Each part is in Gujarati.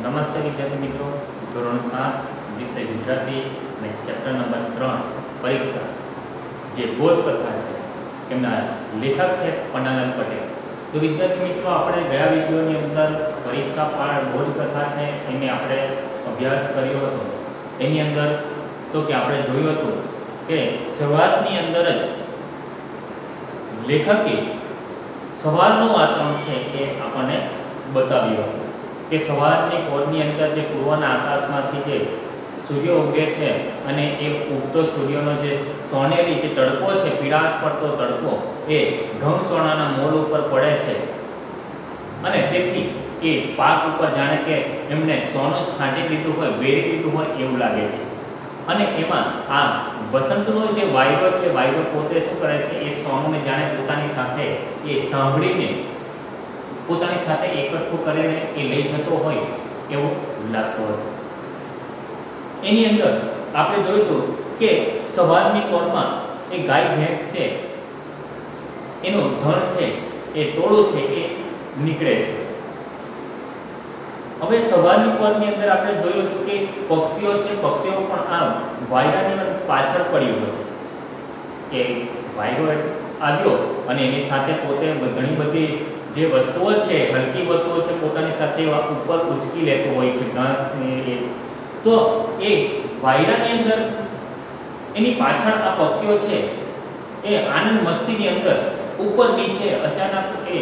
નમસ્તે વિદ્યાર્થી મિત્રો, ધોરણ 7 વિષય ગુજરાતી અને ચેપ્ટર નંબર 3 પરીક્ષા જે બોધકથા છે એમના લેખક છે પન્નાલાલ પટેલ. તો વિદ્યાર્થી મિત્રો, આપણે ગયા વિડીયોની અંદર પરીક્ષા પાઠ બોધકથા છે એને આપણે અભ્યાસ કર્યો હતો. એની અંદર તો કે આપણે જોયું હતું કે શરૂઆતની અંદર જ લેખકે સવારનું વાતાવરણ છે એ આપણને બતાવ્યું હતું કે સવારની પોરની અંદર જે પૂર્વના આકાશમાંથી જે સૂર્ય ઉગે છે અને એ ઉગતો સૂર્યનો જે સોનેરી જે તડકો છે, પીળાશ પડતો તડકો એ ઘઉં ચોણાના મોલ ઉપર પડે છે અને તેથી એ પાક ઉપર જાણે કે એમને સોનું છાંટી દીધું હોય, વેરી દીધું હોય એવું લાગે છે. અને એમાં આ વસંતનો જે વાયરો છે, વાયરો પોતે શું કરે છે, એ સોનને જાણે પોતાની સાથે એ સાંભળીને પોતાની સાથે એકઠું કરીને એ લઈ જતો હોય એવું લાગતું હતું. એની અંદર આપણે જોયું હતું કે સવારની પોરમાં એ ગાય ભેંસ છે એનું ધણ છે, એ ટોળું છે એ નીકળે છે. હવે સવારની પોરની અંદર આપણે જોયું હતું કે પક્ષીઓ છે, પક્ષીઓ પણ આ વાયરાની પાછળ પડ્યું હતું કે વાયરો આવ્યો અને એની સાથે પોતે ઘણી બધી જે વસ્તુઓ છે, હલકી વસ્તુઓ છે, પોતાની સાથે ઉપર ઉચકી લેતો હોય છે, ઘાસ છે. તો એ વાયરાની અંદર એની પાછળ આ પક્ષીઓ છે એ આનંદ મસ્તીની અંદર ઉપર નીચે અચાનક એ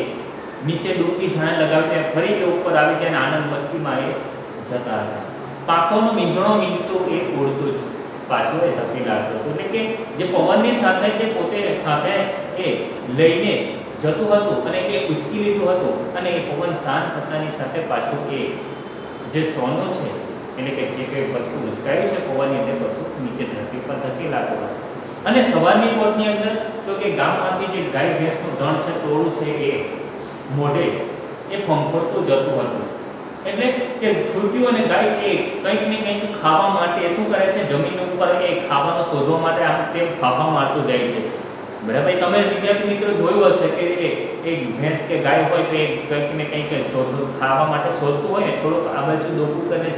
નીચે ડૂબકી જાણે લગાવીને ફરી એ ઉપર આવી જાય અને આનંદ મસ્તીમાં એ જતા હતા. પાંખોનો મીંજણો મીંજતો એ ઉડતું જ પાછો એ ધકી લાગતો હતો. એટલે કે જે પવનની સાથે જે પોતે સાથે એ લઈને જતું હતું અને એ ઉચકી લીધું હતું અને એ પવન શાંત થતાની સાથે પાછું એ જે સોનું છે એટલે કે જે કંઈ વસ્તુ ઉચકાયું છે પવનની અંદર પાછું નીચે ધરતી પર ધરતી લાગતું હતું. અને સવારની પોરની અંદર તો કે ગામમાંથી જે ગાય ભેંસનું ધણ છે, ટોળું છે, એ મોઢે એ ફંફોડતું જતું હતું. એટલે કે છૂટ્યું અને ગાય એ કંઈક ને કંઈક ખાવા માટે શું કરે છે, જમીન ઉપર એ ખાવાનું શોધવા માટે આમ તેમ ફાફા મારતું જાય છે. બરાબર, તમે વિદ્યાર્થી મિત્રો જોયું હશે કે એક ભેંસ કે ગાય હોય તો એ કંઈક ને કંઈક ખાવા માટે શોધતું હોય ને, થોડુંક આ બાજુ ડોકું કરીને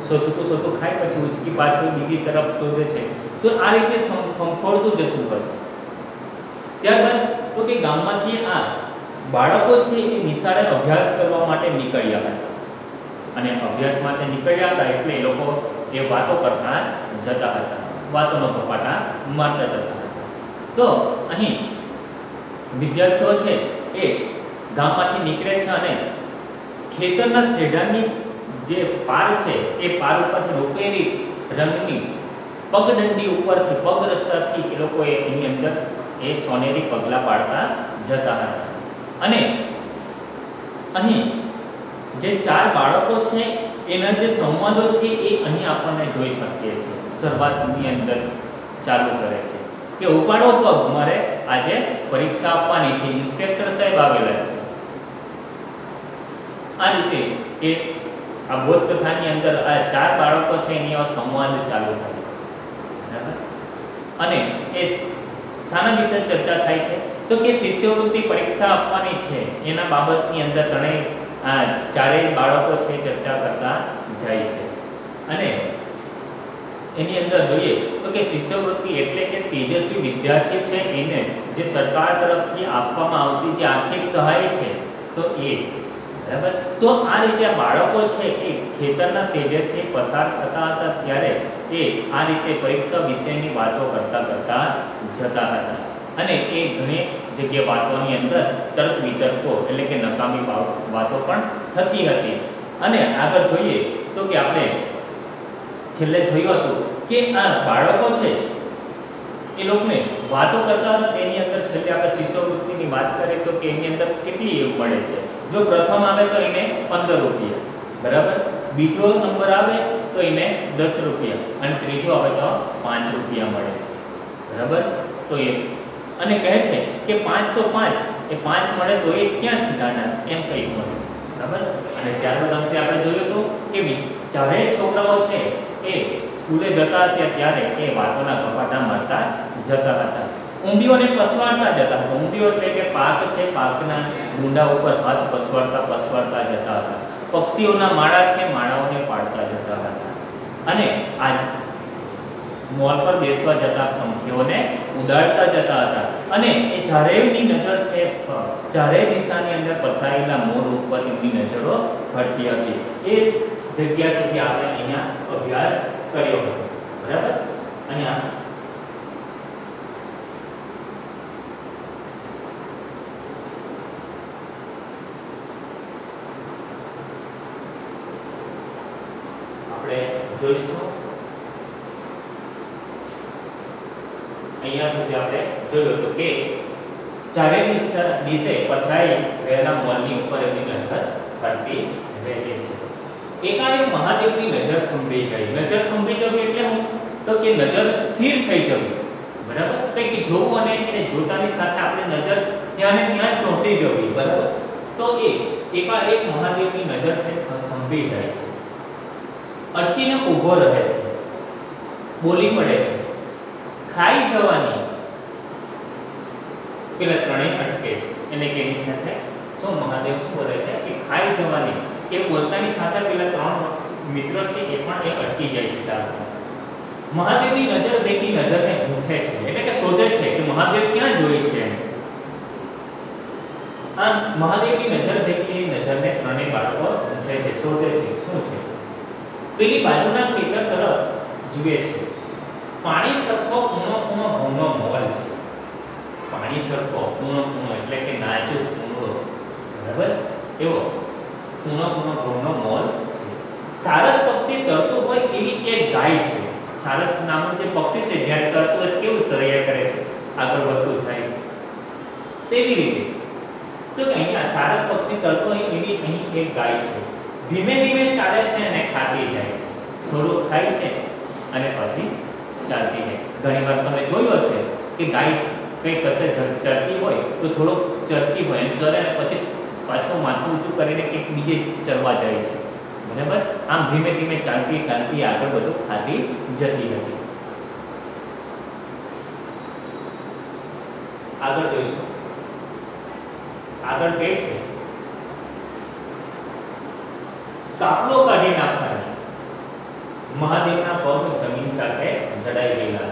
શોધતું ખાય, પછી ઉચકી પાછું બીજી તરફ શોધે છે. તો આ રીતે ફંફોડતું જતું હોય. ત્યારબાદ તો કે ગામમાંથી આ બાળકો છે એ નિશાળે અભ્યાસ કરવા માટે નીકળ્યા હતા અને અભ્યાસ માટે નીકળ્યા હતા એટલે એ લોકો એ વાતો કરતા જતા હતા, વાતોનો કપાટા મારતા જતા હતા. તો અહીં વિદ્યાર્થીઓ છે એ ગામમાંથી નીકળે છે અને ખેતરના શેઢાની જે પાર છે એ પાર ઉપરથી રૂપેરી રંગની પગદંડી ઉપરથી પગ રસ્તાથી એ લોકો એની અંદર એ સોનેરી પગલાં પાડતા જતા હતા. અને અહીં જે 4 બાળકો છે એના જે સંવાદો છે એ અહીં આપણને જોઈ શકીએ છીએ. શરૂઆતની અંદર ચાલુ કરે છે કે ઉપાડો પગ, મારે આજે પરીક્ષા આપવાની છે, ઇન્સ્પેક્ટર સાહેબ આવેલા છે. આ રીતે એ આ બોધકથાની અંદર આ 4 બાળકો છે એની આ સંવાદ ચાલુ થાય છે. બરાબર, અને એ શાના વિશે ચર્ચા થાય છે તો કે શિષ્યવૃત્તિ પરીક્ષા આપવાની છે એના બાબતની અંદર ત્રણેય આ 4 બાળકો છે ચર્ચા કરતા જાય છે. અને એની અંદર જોઈએ તો કે શિષ્યવૃત્તિ એટલે કે તેજસ્વી વિદ્યાર્થી છે એને જે સરકાર તરફથી આપવામાં આવતી જે આર્થિક સહાય છે તો એ બરાબર. તો આ રીતે આ બાળકો છે એ ખેતરના શેઢેથી પસાર થતા હતા ત્યારે એ આ રીતે પરીક્ષા વિશેની વાતો કરતા જતા હતા. અને એ ઘણી જગ્યાએ વાતોની અંદર તર્ક વિતર્કો એટલે કે નકામી વાતો પણ થતી હતી. અને આગળ જોઈએ તો કે આપણે છેલ્લે જોયું હતું કે આ બાળકો છે એ લોકોને વાતો કરતા હતા તેની અંદર છેલ્લે આપણે શિષ્યવૃત્તિની વાત કરીએ તો કે એની અંદર કેટલી મળે છે. જો પ્રથમ આવે તો એને 15 રૂપિયા, બરાબર, બીજો નંબર આવે તો એને 10 રૂપિયા અને ત્રીજો આવે તો 5 રૂપિયા મળે છે. બરાબર, તો એ અને કહે છે કે 5 તો 5 એ 5 મળે તો એ ક્યાં છીટાના એમ કંઈ મળે. બરાબર, અને ત્યારબાદ અંતે આપણે જોયું હતું કે જ્યારે છોકરાઓ છે એ સ્કૂલે જતા હતા ત્યારે એ વાતોના કપાટા મારતા જતા હતા. ઊંધિયોને પસવાડતા જતા હતા. ઊંધિયો એટલે કે પાક છે, પાકના ડુંડા ઉપર હાથ પસવાડતા જતા હતા. પક્ષીઓના માળા છે, માળાઓને પાડતા જતા હતા અને આ મોલ પર બેસવા જતા પંખીઓને ઉડાડતા જતા હતા અને એ ચારેયની નજર છે ચારેય દિશાની અંદર પથરાયેલા મોર ઉપર એમની નજરો ફરતી હતી. એ જગ્યા સુધી આપણે અહીંયા અભ્યાસ કર્યો હતો. બરાબર. અહીંયા આપણે જોઈશું અહીંયા સુધી આપણે જોયું હતું કે ચારે દિશે પથરાઈ રહેલા મોલની ઉપર એમની નજર પડતી રહે છે. એકાએક મહાદેવની નજર થંભી ગઈ. નજર થંભી જવી એટલે હું તો કે નજર સ્થિર થઈ જવી. બરાબર. કંઈક જોવું અને એને જોતાની સાથે આપણે નજર ત્યાં ને ત્યાં ચોંટી જવી. બરાબર. તો એ એકાએક મહાદેવની નજર થંભી જાય છે, અટકીને ઊભો રહે છે, બોલી પડે છે, ખાઈ જવાની. પેલા ત્રણેય અટકે છે. એને કે એની સાથે જો મહાદેવ શું બોલે છે કે ખાઈ જવાની. એ બોલતાની સાથે પેલા ત્રણ મિત્રો છે એ પણ એ અટકી જાય છે. ચાલતા મહાદેવની નજર બેકી નજરને ગૂંથે છે, એટલે કે શોધે છે કે મહાદેવ ક્યાં જોઈ છે. આમ મહાદેવની નજર બેકી નજરને ત્રણેય બાળકો ગૂંથે છે, શોધે છે શું છે. પેલી બાજુના ખેતર તરફ જુએ છે. પાણી સરખો કૂણો કૂણો ઘઉંનો મોલ છે. પાણી સરખો કૂણો કૂણો એટલે કે નાજુક કૂણો. બરાબર. એવો કૂણો કૂણો ઘઉંનો મોલ છે. સારસ પક્ષી તરતું હોય એવી એક ગાય છે. સારસ નામનું જે પક્ષી છે જ્યારે તરતું હોય કેવું તર્યા કરે છે, આગળ વધતું જાય તેવી રીતે. તો કે અહીંયા સારસ પક્ષી તરતું હોય એવી અહીં એક ગાય છે. ધીમે ધીમે ચાલે છે અને ખાતી જાય છે. થોડું ખાય છે અને પછી ચાલતી જાય. ઘણીવાર તમે જોયું હશે કે ગાય કંઈ કશે ચરતી હોય તો થોડોક ચરતી હોય અને ચરે અને પછી પાછું માથું ઊંચું કરીને કંઈક બીજે ચરવા જાય છે. બરાબર. આમ ધીમે ધીમે ચાલતી ચાલતી આગળ બધું ખાતી જતી હતી. આગળ જોઈશું. આગળ કહે છે કાપલો કાઢી નાખવાની. મહાદેવના પગ જમીન સાથે જડાઈ ગયેલા.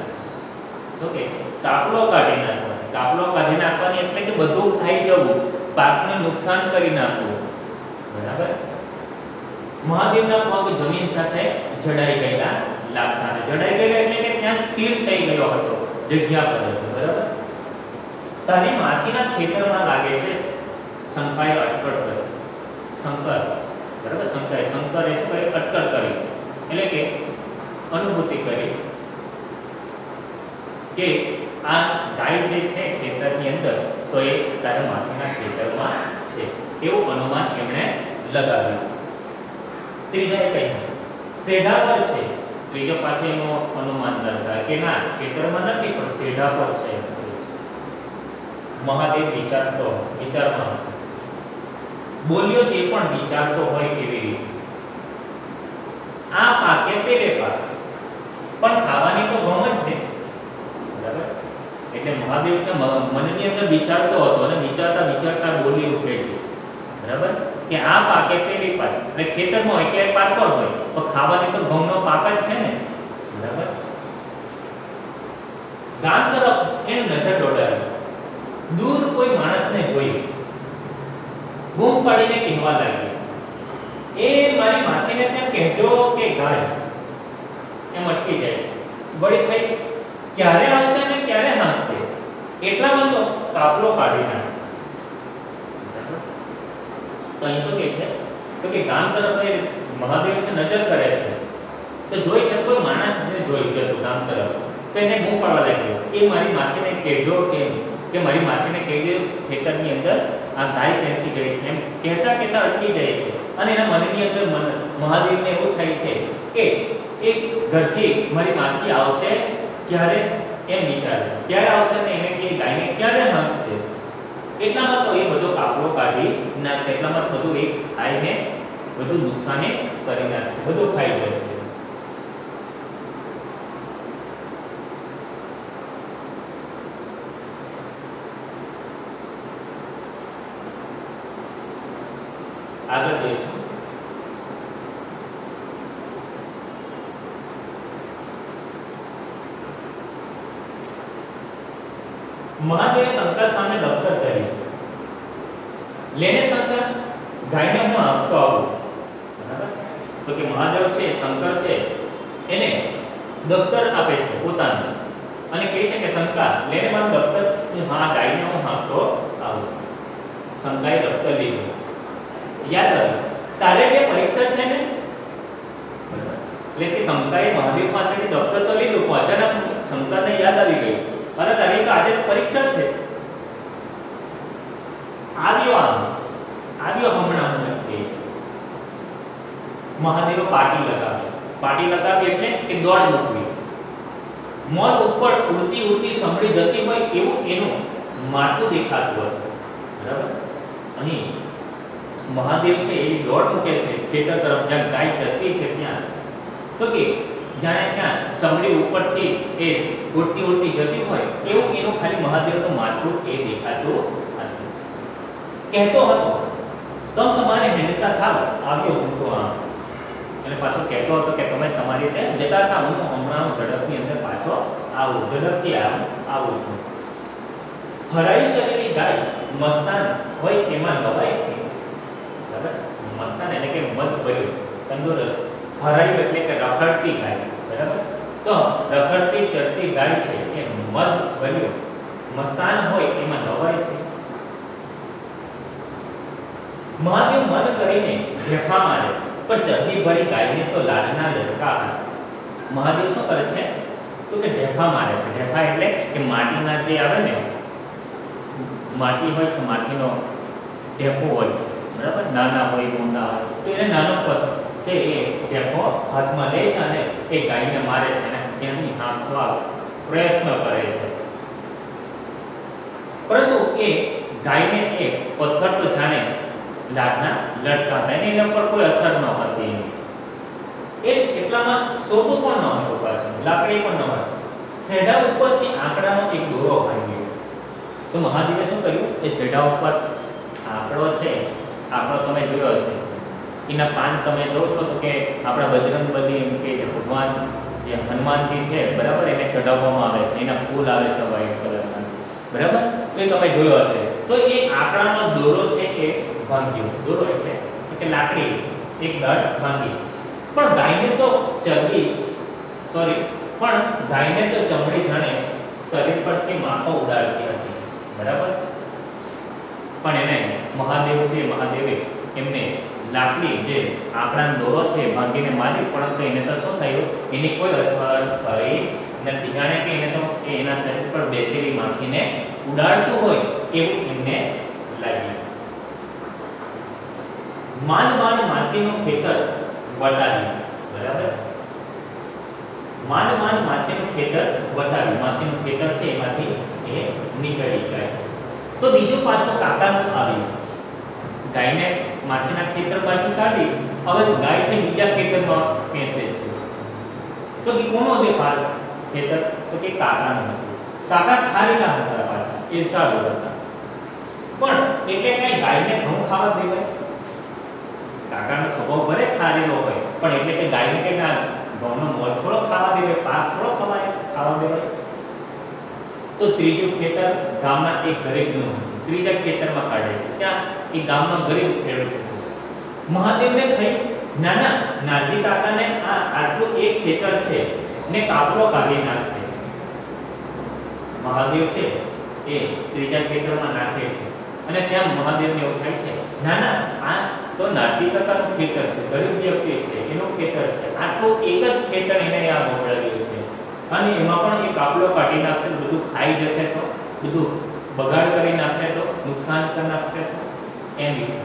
તો કે કાપલો કાઢી નાખવાની. કાપલો કાઢી નાખવાની એટલે કે બધું ખાઈ જવું, પાકને નુકસાન કરી નાખવું. બરાબર. મહાદેવના પગ જમીન સાથે જડાઈ ગયેલા લાગતા. જડાઈ ગયેલા એટલે કે ત્યાં સ્થિર થઈ ગયો હતો, જગ્યા પર હતો. બરાબર. તારી માસીના ખેતરમાં લાગે છે. શંકાએ અટકળ કરી. શંકર. બરાબર. શંકરે એ શું કરી? અટકળ કરી એટલે કે અનુભૂતિ કરી કે આ ગાય જે છે ખેતરની અંદર તો એ તારા માસીના ખેતરમાં છે એવું અનુમાન એમણે લગાવ્યું. ત્રીજાએ કહ્યું સેઢા પર છે. ત્રીજો પાસે એનો અનુમાન દર્શાવે કે ના ખેતરમાં નથી પણ સેઢા પર છે. મહાદેવ વિચારમાં બોલ્યો તે પણ વિચારતો હોય કેવી રીતે. આ પાકે પેલે પાક પણ ખાવાની તો ગમ જ ને. બરાબર. એટલે મહાદેવ છે મનની અંદર વિચારતો હતો અને વિચારતા વિચારતા બોલી ઉઠે છે. બરાબર. કે આ પાકે પેલી પાક એટલે ખેતરમાં હોય કે પાક હોય તો ખાવાની તો ઘઉંનો પાક જ છે ને. બરાબર. ગામ તરફ એને નજર દોડાવી. દૂર કોઈ માણસને જોઈ બૂમ પાડીને કહેવા લાગી એ મારી માસીને ત્યાં કહેજો કે ગાય. એમ અટકી જાય છે. વળી થઈ ક્યારે આવશે ને ક્યારે નાખશે એટલામાં તો કાપલો કાઢી નાખશે. તો અહીં શું કહે છે તો કે ગામ તરફ એ મહાદેવ છે નજર કરે છે તો જોઈ છે કોઈ માણસ જોઈ જતું ગામ તરફ તો એને મું પાડવા લાગ્યો એ મારી માસીને કહેજો કે મારી માસીને કહેજો ખેતરની અંદર આ ગાય બેસી ગઈ છે. એમ કહેતા કહેતા અટકી જાય છે અને એના મનની અંદર મહાદેવને એવું થાય છે કે એક ઘરથી મારી માસી આવશે ક્યારે એમ વિચારે છે. ક્યારે આવશે ને એને કે ગાયને ક્યારે નાખશે. એટલામાં તો એ બધો કાપલો કાઢી નાખશે. એટલામાં બધું એક ખાઈને બધું નુકસાને કરી નાખશે, બધું ખાઈ જશે. આગળ જોઈશું. મહાદેવે શંકર સામે દફતર કર્યું, લેને શંકર ગાયને હું આપતો આવું, બરાબર? તો કે મહાદેવ છે, શંકર છે, એને દફતર આપે છે પોતાનું અને કહે છે કે શંકા લેને મારું દફતર, હા ગાયને હું આપતો આવું. શંકાએ દફતર લીધું. યાદ આવ્યું તારે કે પરીક્ષા છે ને, બરાબર? એટલે કે શંકાએ મહાદેવ પાસેથી દફતર તો લીધું, પણ અચાનક શંકરને યાદ આવી ગયું, અરે તારી તો આજે પરીક્ષા છે. આવ્યો હમણાં હું લખી. મહાદેવે પાટી લગાવી એટલે કે દોડ મૂકવી. મોલ ઉપર ઉડતી સંભળી જતી હોય એવું એનું માથું દેખાતું હતું, બરાબર? અહીં મહાદેવ છે એ દોડ મૂકે છે ખેતર તરફ, જ્યાં ગાય ચરતી છે ત્યાં. તો કે જાણે ત્યાં સંભળી ઉપરથી એ ઉડતી જતી હોય એવું એનું ખાલી મહાદેવનું માથું એ દેખાતું હતું. કહેતો હતો તમ તમારે હેંડતા થાવ, આવ્યો હું તો આમ. અને પાછો કહેતો હતો કે તમે તમારી રીતે જતા થાવ, હું હમણાં ઝડપની અંદર પાછો આવું, ઝડપથી આવું છું. હરાઈ ચલેલી ગાય મસ્તાન હોય એમાં નવાઈ છે, બરાબર? મસ્તાન એટલે કે મદ ભર્યું, તંદુરસ્ત. હરાઈ એટલે કે રખડતી ગાય, બરાબર? તો રખડતી ચરતી ગાય છે એ મદ ભર્યું મસ્તાન હોય એમાં નવાઈ છે. મહાદેવ મન કરીને ઢેફા મારે, પણ ચરબી ભરી ગાયને તો લાડના લડકા હતા. મહાદેવ શું કરે છે તો કે ઢેફા મારે છે. ઢેફા એટલે કે માટીના જે આવે ને, માટી હોય છે, માટીનો ઢેફો હોય છે, બરાબર? નાના હોય મોટા હોય તો એને નાનો પદ છે એ ઢેફો હાથમાં લે છે અને એ ગાયને મારે છે અને ત્યાંથી હાંકવા પ્રયત્ન કરે છે. પરંતુ એ ગાયને એ પથ્થર તો જાણે લાડના લટકા હતા, એના પર કોઈ અસર ન હતી. એટલામાં સોતું પણ ન હતું, પાછું લાકડી પણ ન હતી. સેઢા ઉપરથી આંકડાનો એક દોરો ભાંગ્યો. તો મહાદેવે શું કર્યું, એ સેઢા ઉપર આંકડો છે, આંકડો તમે જોયો હશે, એના પાન તમે જોવો છો તો કે આપણા બજરંગબલી એમ કે જે ભગવાન જે હનુમાનજી છે, બરાબર? એને ચઢાવવામાં આવે છે, એના ફૂલ આવે છે વ્હાઈટ કલરના, બરાબર? તો એ તમે જોયો હશે. તો એ આંકડાનો દોરો છે એ ભાંગ્યો. દોરો એટલે કે લાકડી, એક દળ ભાંગી. પણ ગાયને તો ચમડી જાણે શરીર પરથી માખો ઉડાડતી હતી, બરાબર? પણ એને મહાદેવે એમને લાકડી જે આંકડાનો દોરો છે ભાંગીને મારી, પરંતુ એને તો શું થયું, એની કોઈ અસર થઈ નથી. જાણે કે એને તો એના શરીર પર બેસેલી માખીને ઉડાડતું હોય એવું એમને લાગ્યું. માંડ માસીનું ખેતર વટાવ્યું, બરાબર? માંડ માસીનું ખેતર વટાવ્યું. માસીનું ખેતર છે એમાંથી એ નીકળી ગયા. તો બીજું પાછું કાકાનું આવ્યું. ગાયને માસીના ખેતરમાંથી કાઢી, હવે ગાય છે બીજા ખેતરમાં પેસે છે. તો કે કોનો દેખાડ ખેતર, તો કે કાકાનું હતું. કાકા ખારેલા હતા, પાછા ઈર્ષાળુ હતા. પણ એટલે કઈ ગાયને ઘઉં ખાવા દેવાય? કાકાનો સ્વભાવ ભલે ખારેલો હોય, પણ એટલે કે ગાયને કે ના ઘઉંનો મોલ થોડો ખાવા દેવાય, પાક થોડો ખાવા દેવાય? તો ત્રીજું ખેતર ગામના એક ગરીબનું ત્રીજા ખેતરમાં કાઢે છે. ત્યાં એ ગામનો ગરીબ ખેડૂત હતો. મહાદેવને થયું નાના નારજી કાકાને આટલું એક ખેતર છે ને કાપલો કાઢી નાખશે. મહાદેવ છે એ ત્રીજા ખેતરમાં નાખે છે અને ત્યાં મહાદેવને એવું થાય છે, નાના આ તો નારજી કાકાનું ખેતર છે, ગરીબ વ્યક્તિ છે, એનું ખેતર છે, આટલું એક જ ખેતર એને આ મોકલાવ્યું છે અને એમાં પણ એ કાપલો કાઢી નાખશે, બધું ખાઈ જશે તો, બધું બગાડ કરી નાખશે તો, નુકસાન કરી નાખશે તો, એમ વિશે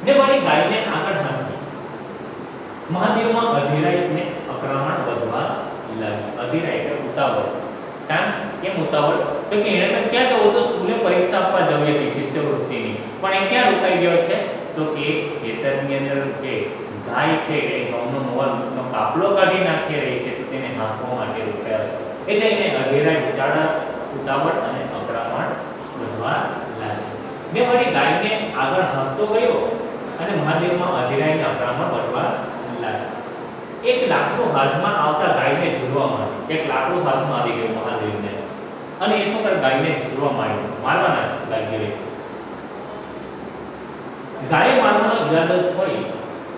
ને વળી ગાયને આગળ હાંકી. મહાદેવમાં અધીરાઈ ને અકરામણ વધવા લાગ્યું. અધીરાઈ એટલે ઉતાવળ. કેમ ઉતાવળ? તો કે એને તો ક્યાં જવું તો સ્કૂલે પરીક્ષા આપવા જવી હતી શિષ્યવૃત્તિની, પણ એ ક્યાં રોકાઈ ગયો છે તો કે ખેતરની અંદર જે ગાય છે એ ઘઉંનો મોલનો કાપલો કાઢી નાખી રહી છે, તો તેને હાંકવા માટે રોકાયો. એટલે એને અધીરાઈ, ઉતાવળ અને અકરામણ વધવા લાગી. ને વળી ગાયને આગળ હાંકતો ગયો અને મહાદેવમાં અધીરાઈને અકરામણ વધવા લાગી. એક લાકડું હાથમાં આવતા ગાયને ઝૂલવા માંડી. એક લાકડું હાથમાં આવી ગયું મહાદેવને અને એ શું કરે, ગાયને ઝૂરવા માંડ્યો, મારવાના લાગી રહી. ગાય મારવાનો ઈરાદો હોય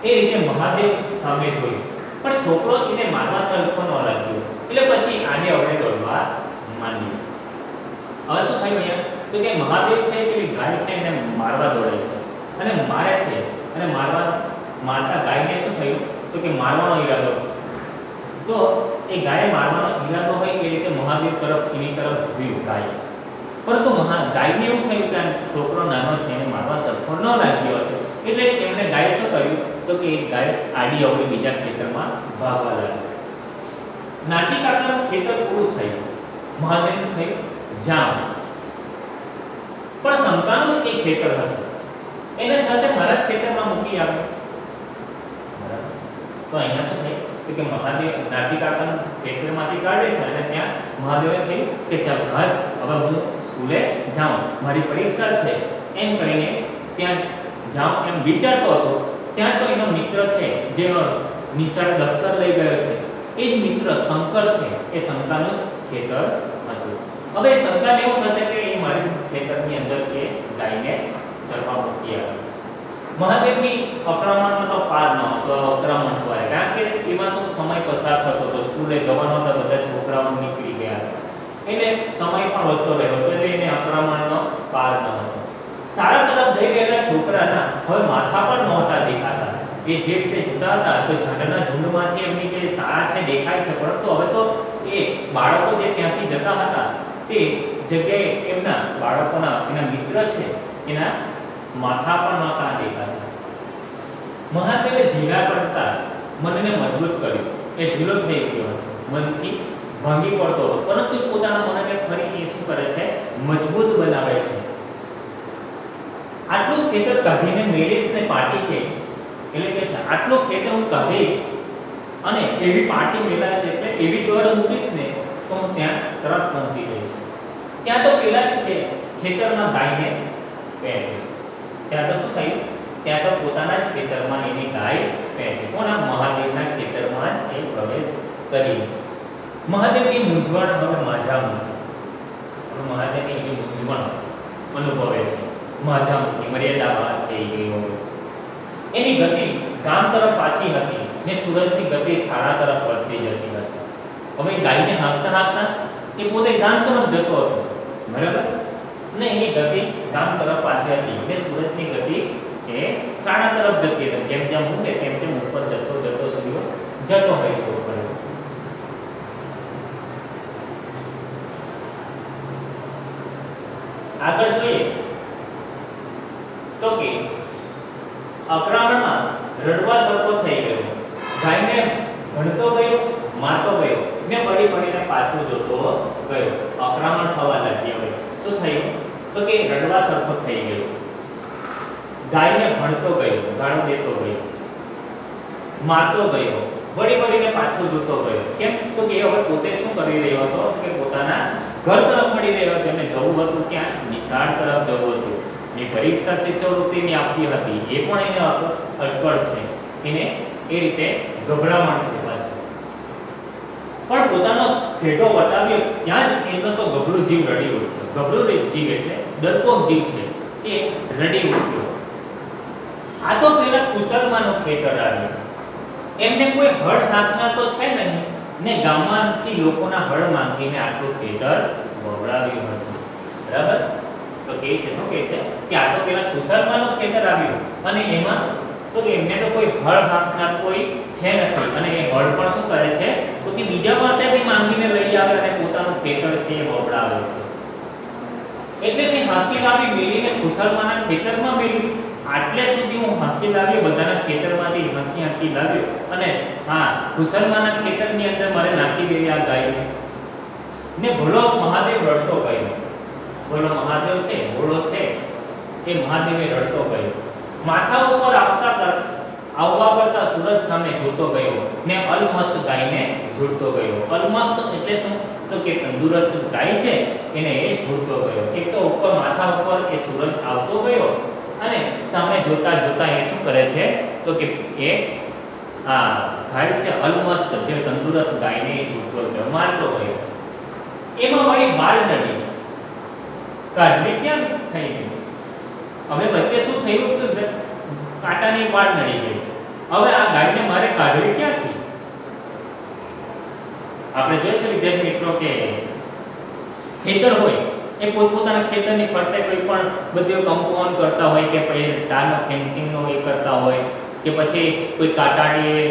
એ રીતે મહાદેવ સામે જોયું, પણ છોકરો એને મારવા સરખો ન લાગ્યો, એટલે પછી આને હવે દોડવા માંડ્યું. હવે શું થયું અહીંયા, તો કે મહાદેવ છે પેલી ગાય છે એને મારવા દોડે છે અને મારે છે, અને મારતા ગાયને શું થયું, તો કે મારવાનો ઈરાદો. તો એ ગાય મારવાનો ઈરાદો હોય એ રીતે મહાદેવ તરફ એની તરફ જોયું ગાય, પરંતુ ગાયને એવું થયું કે છોકરો નાનો છે એને મારવા સરખો ન લાગ્યો હશે, એટલે એમણે ગાય શું કર્યું, તો કે એક ગાય આડી અવળી બીજા ખેતરમાં ભાગવા લાગી. નાટી કાકાનું ખેતર પૂરું થયું, મહાદેવનું થયું જામ, પણ શંકાનું એ ખેતર હતું, એને થશે મારા જ ખેતરમાં મૂકી આવે. તો અહીંયા શું થાય, તો કે મહાદેવ નાટી કાકાનું ખેતરમાંથી કાઢે છે અને ત્યાં મહાદેવે થયું કે ચાલ ઘાસ, હવે હું સ્કૂલે જાઉં, મારી પરીક્ષા છે એમ કરીને ત્યાં જાઉં એમ વિચારતો હતો. ત્યાં તો એનો મિત્ર છે જેનો નિશાળ દફતર લઈ ગયો છે, એ જ મિત્ર શંકર છે, એ શંકાનું ખેતર હતું. હવે શંકાને એવું થશે કે એ મારી ખેતરની અંદર એ ગાયને ચરવા મૂકી આવે. મહાદેવની અક્રમણમાં તો પાર ન હતો, અક્રમણ થવાય, કારણ કે એમાં શું સમય પસાર થતો હતો, સ્કૂલે જવાનો હતા, બધા છોકરાઓ નીકળી ગયા એટલે સમય પણ વધતો રહ્યો, એટલે એને અક્રમણનો પાર ન હતો. શાળા તરફ જઈ રહેલા છોકરાના હવે માથા પણ નહોતા દેખાતા, એ જે રીતે જતા હતા તો ઝાડના ઝુંડમાંથી એમની જે શાળા છે દેખાય છે, પરંતુ હવે તો એ બાળકો જે ત્યાંથી જતા હતા તે જગ્યાએ એમના બાળકોના એના મિત્ર છે એના માથા પણ નહોતા દેખાતા. મહાદેવે ધીરા પડતા મનને મજબૂત કર્યું, એ ઢીલો થઈ ગયો હતો, મનથી ભાંગી પડતો હતો, પરંતુ પોતાના મનને ફરી એ શું કરે છે, મજબૂત બનાવે છે. આટલું ખેતર કાઢીને મેળીશને પાટી કે, એટલે કે છે આટલું ખેતર હું કાઢી અને એવી પાટી મેળાય છે, એટલે એવી દોડ મૂકીશ ને તો હું ત્યાં તરત પહોંચી જઈશ. ત્યાં તો પેલા જ ખેતરમાં ગાયને પહેરીશ. ત્યાં તો શું થયું, ત્યાં તો પોતાના જ ખેતરમાં એની ગાય પહેરી, કોના મહાદેવના ખેતરમાં એ પ્રવેશ કરી. મહાદેવની મૂંઝવણ હવે માઝામુખી, મહાદેવની એ મૂંઝવણ અનુભવે છે. માઝામુખી મર્યાદા બહાર થઈ ગઈ હોય, એની ગતિ ગામ તરફ પાછી હતી ને સૂરજની ગતિ શાળા તરફ વધતી જતી હતી. હવે ગાયને હાંકતા હાંકતા એ પોતે ગામ તરફ જતો હતો, બરાબર ને એની ગતિ ગામ તરફ પાછી હતી ને સૂરજની ગતિ એ શાળા તરફ જતી હતી. જેમ જેમ હું તેમ તેમ ઉપર જતો જતો સૂર્ય જતો હોય છે ઉપર. આગળ જોઈએ તો કે અક્રમણમાં રડવા સરખો થઈ ગયો, ગાયને ભણતો ગયો, મારતો ગયો ને પડી પડીને પાછો જોતો ગયો. અક્રમણ થવા લાગ્યો. હવે શું થયું, તો કે રડવા સરખો થઈ ગયો, ગાયને ભણતો ગયો, ગાળો દેતો ગયો, મારતો ગયો, વળી વળીને પાછો જોતો ગયો. કેમ, તો કે હવે પોતે શું કરી રહ્યો હતો કે પોતાના ઘર તરફ મળી રહ્યો હતો. એને જવું હતું ક્યાં, નિશાળ તરફ જવું હતું. ની પરીક્ષા શિષ્યવૃત્તિની આપતી હતી, એ પણ એને અટકળ છે, એને એ રીતે ગભરામણ છે પાછું. પણ પોતાનો શેઢો વટાવ્યો ત્યાં જ એનો તો ગભરું જીવ રડી ઉઠ્યો. ગભરું જીવ એટલે ડરપોક જીવ છે, એ રડી ઉઠ્યો. આ તો પેલા કુશલમાનું ખેતર આવ્યું, એમને કોઈ હળ હાંકનાર તો છે નહીં ને ગામમાંથી લોકોના હળ માંગીને આટલું ખેતર વવડાવ્યું હતું. બરાબર, તો કે છે શું કે છે કે આ તો પેલા કુશલમાનું ખેતર આવ્યું અને એમાં તો એમને તો કોઈ હળ હાંકનાર કોઈ છે નથી, અને એ હળ પણ શું કરે છે તો કે બીજા પાસેથી માંગીને લઈ આવે અને પોતાનું ખેતર છે એ વવડાવે છે. એટલે તે હાંકી લાવી મેલીને કુશલમાના ખેતરમાં મેલી. આટલે સુધી હું હાંકી લાવ્યો, બધાના ખેતરમાંથી હાંકી લાવ્યો અને હા કુશલમાના ખેતરની અંદર મારે નાખી દેવી આ ગાયને. ને ભોળો મહાદેવ રડતો ગયો. ભોળો મહાદેવ છે, ભોળો છે, એ મહાદેવે રડતો ગયો. માથા ઉપર આવવા કરતા સૂરજ સામે જોતો ગયો ને અલમસ્ત ગાયને જોડતો ગયો. અલમસ્ત એટલે શું, તો કે તંદુરસ્ત ગાય છે એને એ જોડતો ગયો. એક તો ઉપર માથા ઉપર એ સૂરજ આવતો ગયો અને સામે જોતા જોતા એ શું કરે છે તો કે એ આ ગાય છે અલમસ્ત જે તંદુરસ્ત ગાયને એ જોડતો ગયો, મારતો ગયો. એમાં વળી વાળ નડી, કાઢવી ક્યાં થઈ ગઈ? હવે વચ્ચે શું થયું કે કાંટાની વાળ નડી ગઈ. હવે આ ગાયને મારે કાઢવી ક્યાંથી? આપણે જોઈએ છે વિદ્યાર્થી મિત્રો કે ખેતર હોય એ પોતપોતાના ખેતરની ફરતે કોઈ પણ બધું કમ્પાઉન્ડ કરતા હોય કે પછી તારનો ફેન્સિંગનો એ કરતા હોય કે પછી કોઈ કાંટાળી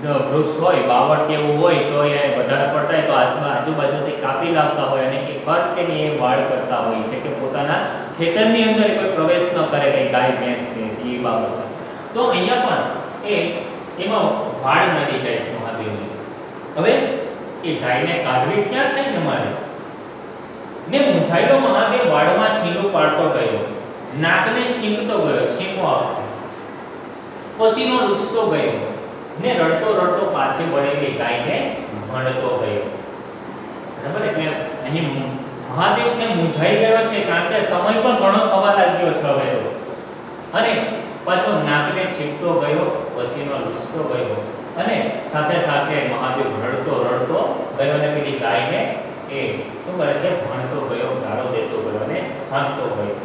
વૃક્ષ હોય બાવળ કે એવું હોય તો એ વધારે પડતા હોય તો આજુબાજુથી કાપી લાવતા હોય અને એ ફરતેની એ વાડ કરતા હોય છે કે પોતાના ખેતરની અંદર કોઈ પ્રવેશ ન કરે કે ગાય ભેંસ છે એ બાબત. તો અહીંયા પણ એમાં વાડ નડી જાય છે મહાદેવની. હવે એ ગાયને કાઢવી ક્યાં થઈ ને મારે? ને મૂંઝાયેલો મહાદેવ વાડમાં છીંડું પાડતો ગયો, નાકને છીંકતો ગયો, છીંકો આપતો, પસીનો લૂછતો ગયો ને રડતો રડતો પાછી વળેલી ગાયને ભણતો ગયો. બરાબર? એટલે અહીં મહાદેવ છે મૂંઝાઈ ગયો છે કારણ કે સમય પણ ઘણો થવા લાગ્યો છે હવે તો, અને પાછો નાકને છીંકતો ગયો, પસીનો લૂછતો ગયો અને સાથે સાથે મહાદેવ રડતો રડતો ગયો અને પેલી ગાયને એ શું કરે છે? ભણતો ગયો, ગાળો દેતો ગયો અને હાંકતો ગયો.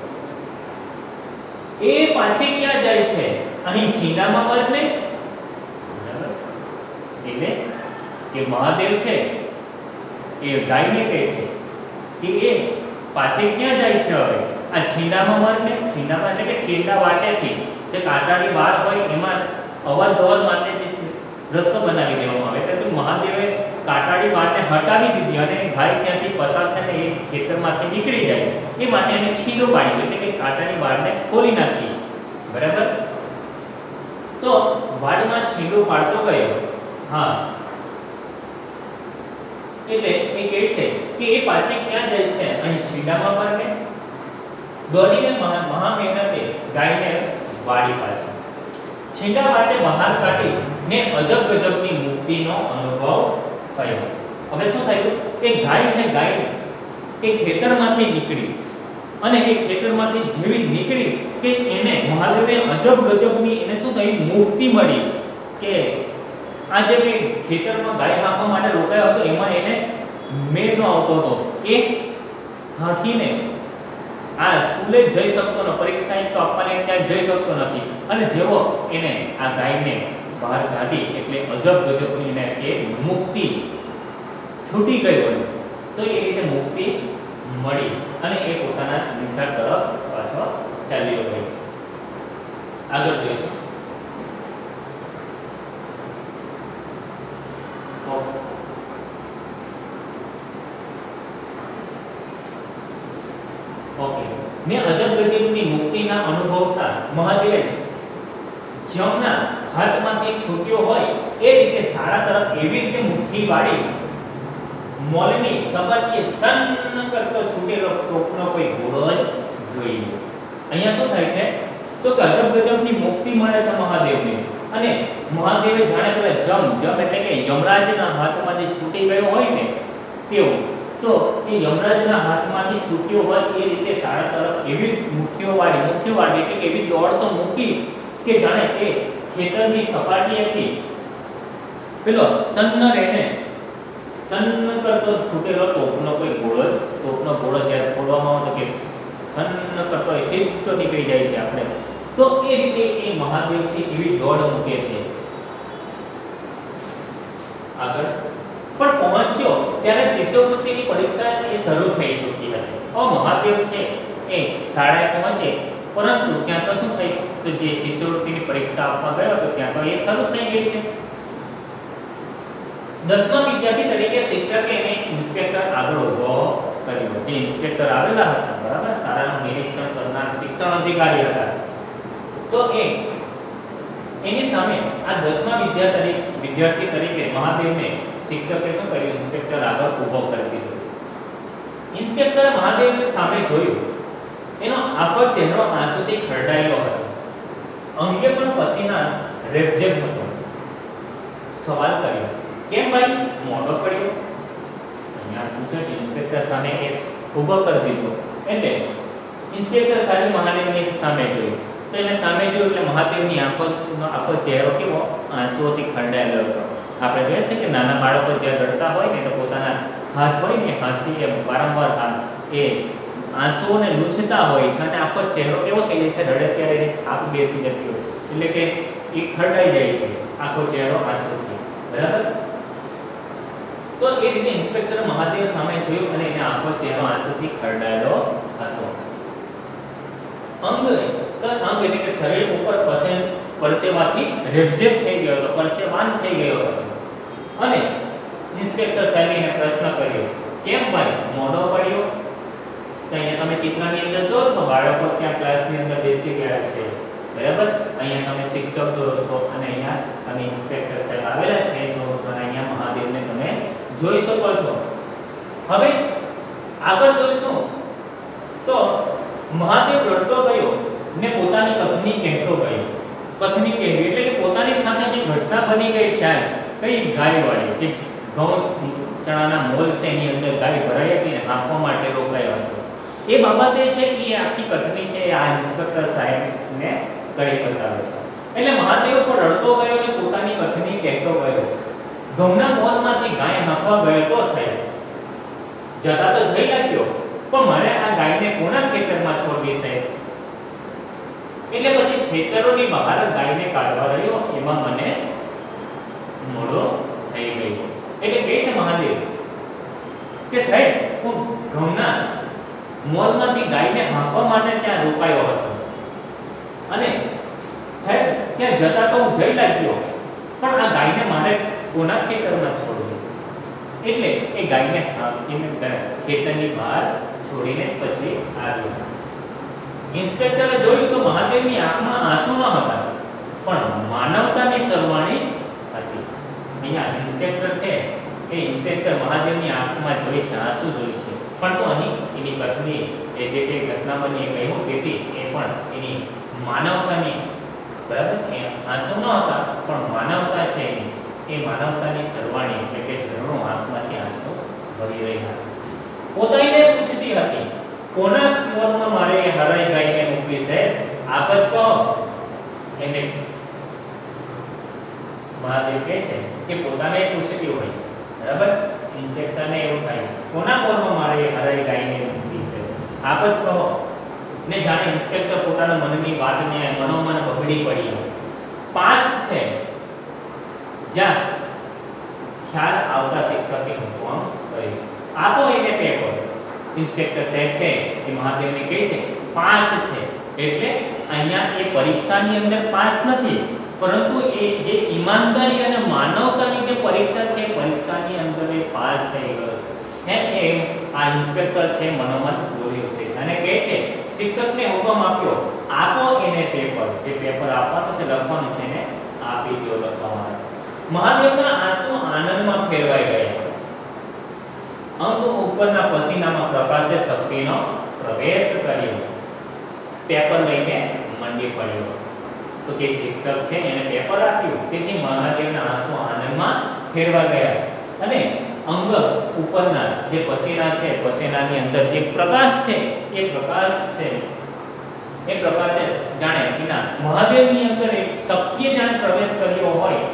એ પાછી ક્યાં જાય છે? અહીં છીંડામાં વર્ગને. એટલે કે મહાદેવ છે એ ગાયને કહે છે કે એ પાછી ક્યાં જાય છે? હવે આ છીંડામાં વર્ગને. છીંડામાં એટલે કે છીંડા વાટેથી જે કાંટાળી વાળ હોય એમાં અવર જવર માટે જે રસ્તો બનાવી દેવામાં આવે. એટલે મહાદેવે કાંટાળી વાળને હટાવી દીધી અને ગાય ત્યાંથી પસાર થઈને એ ખેતરમાંથી નીકળી જાય એ માટે એને છીંડો પાડ્યો, એટલે કે કાંટાળી વાળને ખોલી નાખી. બરાબર? તો વાડમાં છીંડો પાડતો ગયો. હા, એટલે એ કહે છે કે એ પાછી ક્યાં જાય છે? અહીં છીંડામાં પરને. દોડીને મહા મહેનતે ગાયને વાડી પાછી છીંડા માટે બહાર કાઢી ને અજબ ગજબની મુક્તિનો અનુભવ થયો. હવે શું થયું? એ ગાય છે, ગાય એ ખેતરમાંથી નીકળી અને એ ખેતરમાંથી જેવી નીકળી કે એને મહાદેવે અજબ ગજબની એને શું થયું? મુક્તિ મળી. કે આ જે ખેતરમાં ગાય હાંકવા માટે રોકાયો હતો એમાં એને મેળ ન આવતો હતો. એ હાંકીને આ સ્કૂલે જઈ શકતો ન, પરીક્ષા તો આપવાની ક્યાંય જઈ શકતો નથી. અને જેવો એને આ ગાયને બહાર કાઢી એટલે અજબ ગજબની એને એ મુક્તિ છૂટી ગઈ હોય તો એ રીતે મુક્તિ મળી અને એ પોતાના નિશાળ તરફ પાછો ચાલ્યો ગયો. આગળ જોઈશું. ઓકે, ને અજબ ગજબની મુક્તિના અનુભવતા મહાદેવે જમના હાથમાંથી છૂટ્યો હોય એ રીતે સારા તરફ એવી રીતે મુઠ્ઠી વાળી મોલની સપાટીએ સન્ન કરતો છૂટેલો ટોપનો કોઈ ઘોડો જ જોઈ. અહીંયા શું થાય છે? તો કે અજબ ગજબની મુક્તિ મળે છે મહાદેવને અને મહાદેવે જાણે પેલા જમ એટલે કે યમરાજના હાથમાં જે છૂટી ગયો હોય ને તેવું, તો એ યમરાજના હાથમાંથી છૂટ્યો હોય એ રીતે સારા તરફ એવી મુઠ્ઠીઓ વાળી એટલે કે એવી દોડ તો મૂકી કે જાણે એ ખેતરની સપાટીએથી પેલો સન્ન કરતો છૂટેલો ટોપનો કોઈ ઘોડો, ટોપનો ઘોડો જ્યારે ફોડવામાં આવે તો કે સન્ન કરતો એ સીધો નીકળી જાય છે આપણે. તો એ રીતે એ મહાદેવ છે એવી દોડ મૂકે છે. આગળ પણ પહોંચ્યો ત્યારે શિષ્યવૃત્તિની પરીક્ષા એ શરૂ થઈ ચૂકી હતી. મહાદેવ છે એ શાળાએ પહોંચે પરંતુ ત્યાં તો શું થયું? તો જે શિષ્યવૃત્તિની પરીક્ષા આપવા ગયો તો ત્યાં તો એ શરૂ થઈ ગઈ છે. 10મા વિદ્યાર્થી તરીકે શિક્ષકે એને ઇન્સ્પેક્ટર આગળ ઉભો કર્યો. જે ઇન્સ્પેક્ટર આવેલા હતા, બરાબર, શાળાનું નિરીક્ષણ કરનાર શિક્ષણ અધિકારી હતા, તો એની સામે આ 10મા વિદ્યાર્થી તરીકે મહાદેવને શિક્ષકે શું કર્યું? ઇન્સ્પેક્ટર આગળ ઊભો કરી દીધો. ઇન્સ્પેક્ટરે મહાદેવની સામે જોયું. એનો આખો ચહેરો આંસુથી ખરડાયેલો હતો, અંગે પણ પસીના રેબઝેબ હતો. સવાલ કર્યો, કેમ ભાઈ મોઢો પડ્યો? અહીંયા પૂછે છે. ઇન્સ્પેક્ટર સામે એ ઊભો કરી દીધો એટલે ઇન્સ્પેક્ટર સાહેબ મહાદેવની સામે જોયું. તો એને સામે જોયું એટલે મહાદેવની આખો ચહેરો કેવો? આંસુઓથી ખરડાયેલો હતો. આપણે જોઈએ છે કે નાના બાળકો જ્યારે રડતા હોય ને તો પોતાના હાથ હોય ને હાથથી એ વારંવાર હાથ એ આંસુઓને લૂછતા હોય છે અને આખો ચહેરો કેવો થઈ જાય છે, રડે ત્યારે એની છાપ બેસી જતી હોય, એટલે કે એ ખરડાઈ જાય છે આખો ચહેરો આંસુથી, બરાબર. તો એ રીતે ઇન્સ્પેક્ટર મહાદેવ સામે જોયું અને એને આખો ચહેરો આંસુથી ખરડાયેલો હતો. અંગ એટલે કે શરીર ઉપર પરસેવાથી રેબઝેબ થઈ ગયો હતો, પરસેવાન થઈ ગયો હતો અને ઇન્સ્પેક્ટર સાહેબે પ્રશ્ન કર્યો, કેમ ભાઈ મોઢો પડ્યો? તો અહીંયા તમે ચિત્રની અંદર જો છો, બાળકો ત્યાં ક્લાસની અંદર બેસી ગયા છે, બરાબર. અહીંયા તમે શિક્ષક જોવો છો અને અહીંયા તમે ઇન્સ્પેક્ટર સાહેબ આવેલા છે જોવો છો અને અહીંયા મહાદેવને તમે જોઈ શકો છો. હવે આગળ જોઈશું તો મહાદેવ રડતો ગયો ને પોતાની કથની કહેતો ગયો. કથની કહેવી એટલે કે પોતાની સાથે જે ઘટના બની ગઈ છે, કઈ ગાય વાળી જે ઘઉં ચણાના મોલ છે એની અંદર ગાય ભરાઈ હતી ને હાંફવા માટે રોકાયો હતો, એ બાબતે છે એ આખી કથની છે આ ઇન્સ્પેક્ટર સાહેબને કરી બતાવે છે. એટલે મહાદેવ પર રડતો ગયો ને પોતાની કથની કહેતો ગયો. ઘઉંના મોલમાંથી ગાય હાંફવા ગયો તો સાહેબ જતા તો જઈ લાગ્યો, પણ મારે આ ગાયને કોના ખેતરમાં છોડવી સાહેબ? એટલે પછી ખેતરોની બહાર ગાયને કાઢવા રહ્યો, એમાં મને મોડો થઈ ગયો. એટલે કહે છે મહાદેવ કે સાહેબ હું ઘઉંના મોલમાંથી ગાયને હાંફવા માટે ત્યાં રોકાયો હતો અને સાહેબ ત્યાં જતા તો હું જઈ લાગ્યો, પણ આ ગાયને મારે કોના ખેતરમાં છોડવી? એટલે એ ગાયને હાંફીને ખેતરની બહાર છોડીને પછી આવ્યો. ઇન્સ્પેક્ટરે જોયું તો મહાદેવની આંખમાં આંસુ ન હતા, પણ માનવતાની સરવાણી હતી. અહીંયા ઇન્સ્પેક્ટર છે એ ઇન્સ્પેક્ટર મહાદેવની આંખમાં જોઈ છે, આંસુ જોઈ છે, પણ તો અહીં એની કથની એ જે કંઈ ઘટના બની એ કહ્યું તેથી એ પણ એની માનવતાની, બરાબર, એ આંસુ ન હતા પણ માનવતા છે એની, એ માનવતાની સરવાણી એટલે કે ઝરણો આંખમાંથી આંસુ વહી રહ્યા. પોતાને પૂછતી હતી, કોના મોલમાં મારે હરાઈ ગાયને મૂકવી છે? આપ જ કહો. એને મહાદેવ કહે છે કે પોતાને પૂછતી હોય, બરાબર. ઇન્સ્પેક્ટરને એવું થાય, કોના મોલમાં મારે હરાઈ ગાયને મૂકવી છે? આપ જ કહો. ને જાણે ઇન્સ્પેક્ટર પોતાના મનની વાતને મનોમન બગડી પડી. પાસ છે જ્યાં ખ્યાલ આવતા શિક્ષકે હુકમ કર્યો, આપો એને પેપર. ઇન્સ્પેક્ટર સાહેબ છે એ મહાદેવને કહે છે પાસ છે, એટલે અહીંયા એ પરીક્ષાની અંદર પાસ નથી, પરંતુ એ જે ઈમાનદારી અને માનવતાની જે પરીક્ષા છે પરીક્ષાની અંદર એ પાસ થઈ ગયો છે. એમ આ ઇન્સ્પેક્ટર છે મનોમન બોલી ઉઠે છે અને કહે છે શિક્ષકને હુકમ આપ્યો, આપો એને પેપર. જે પેપર આપવાનું છે, લખવાનું છે ને આપી દો લખવા માટે. મહાદેવના આંસુ આનંદમાં ફેરવાઈ ગયા. અંગ ઉપરના પસીનામાં પ્રકાશે શક્તિનો પ્રવેશ કર્યો. પેપર લઈને મંડી પડ્યો. તો જે શિક્ષક છે એને પેપર આપ્યું, તેથી મહાદેવના આંસુ આનંદમાં ફેરવા ગયા અને અંગ ઉપરના જે પસીના છે, પસીનાની અંદર જે પ્રકાશ છે એ પ્રકાશ છે એ પ્રકાશે જાણે એના મહાદેવની અંદર એક શક્તિએ જાણે પ્રવેશ કર્યો હોય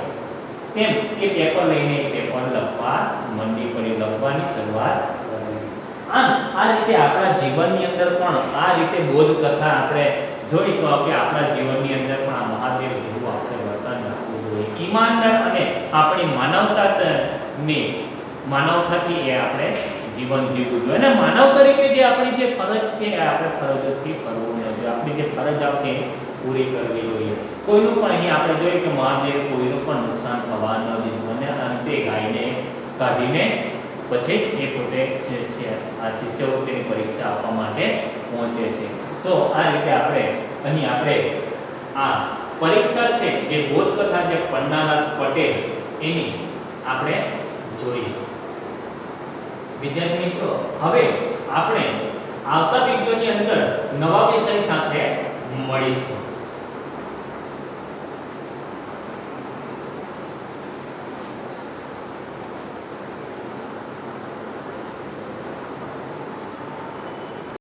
તેમ એ પેપર લઈને પેપર લખવા મંડી પડી, લખવાની શરૂઆત કરી. આમ આ રીતે આપણા જીવનની અંદર પણ આ રીતે બોધ કથા આપણે જોઈ તો આપણે આપણા જીવનની અંદર પણ આ મહાદેવ જેવું આપણે વર્તન રાખવું જોઈએ. ઈમાનદાર અને આપણી માનવતાથી એ આપણે જીવન જીવવું જોઈએ અને માનવ તરીકે જે આપણી જે ફરજ છે એ આપણે ફરજથી કરવું જોઈએ. આપણી જે ફરજ આવતી પૂરી કરવી જોઈએ. કોઈનું પણ અહીં આપણે જોઈએ કે મહાદેવ કોઈનું પણ નુકસાન થવા ન દીધું અને અંતે ગાયને કાઢીને પછી એ પોતે આ શિષ્યવૃત્તિની પરીક્ષા આપવા માટે પહોંચે છે. તો આ રીતે આપણે આ પરીક્ષા છે જે બોધકથા જે પન્નાલાલ પટેલ એની આપણે જોઈએ. વિદ્યાર્થી મિત્રો, હવે આપણે આવતા વિડીયોની અંદર નવા વિષય સાથે મળીશું.